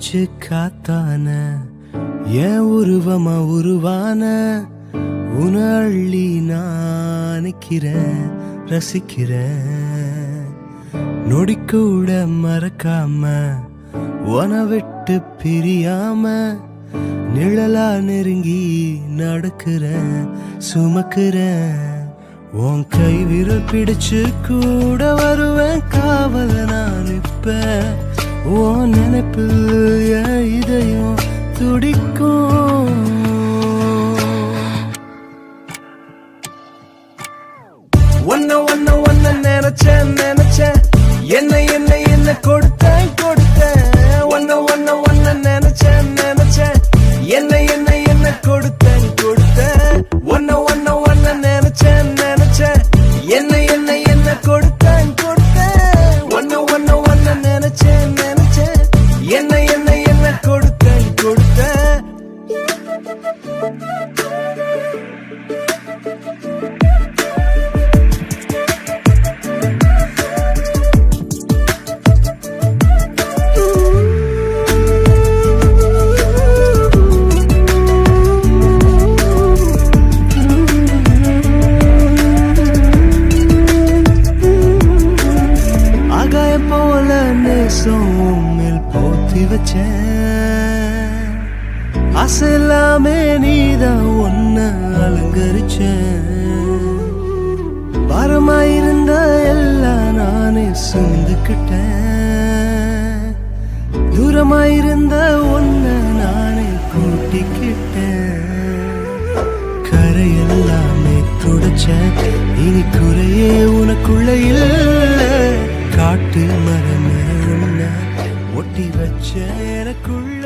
மூச்சு காத்தான என் உருவமா உருவான உன அள்ளி நான் நிக்கிறேன் ரசிக்கிறேன் நொடிக்கூட மறக்காம உன விட்டு பிரியாம நிழலா நெருங்கி நடக்கிறேன் சுமக்கிறேன் உன் கை விரல் பிடிச்சு கூட வருவேன் காவல நான் இப்ப உன் நினைப்பில் என் இதயம் துடிக்கும் ஒன்ன ஒன்ன ஒன்ன நினைச்சேன் நினைச்சேன் என்ன என்ன என்ன கொடுத்தேன் கொடுத்தேன் ஒன்ன ஒன்ன ஒன்ன நினைச்சேன் நினைச்சேன் என்ன என்ன என்ன கொடுத்தேன் கொடுத்தேன் ஒன்ன ஒன்ன ஒன்ன நினைச்சேன் நினைச்சேன் என்ன என்ன என்ன கொடுத்தேன் கொடுத்தேன் ஒன்ன ஒன்ன ஒன்ன நினைச்சேன் நினைச்சேன் என்ன என்ன என்ன கொடுத்தேன் கொடுத்தேன் மேல் போத்தி வச்சேன் அசைலாமே நீதான் ஒன்ன அலங்கரிச்சேன் பாரமாயிருந்த எல்லாம் நானே சுமந்துக்கிட்டேன் தூரமாயிருந்த ஒன்ன நானே கூட்டிக்கிட்டேன் கரையெல்லாமே துடைச்சேன் இனி குறையே உனக்குள்ள இல்ல காட்டு மரமே ஒட்டி வச்ச எனக்குள்ள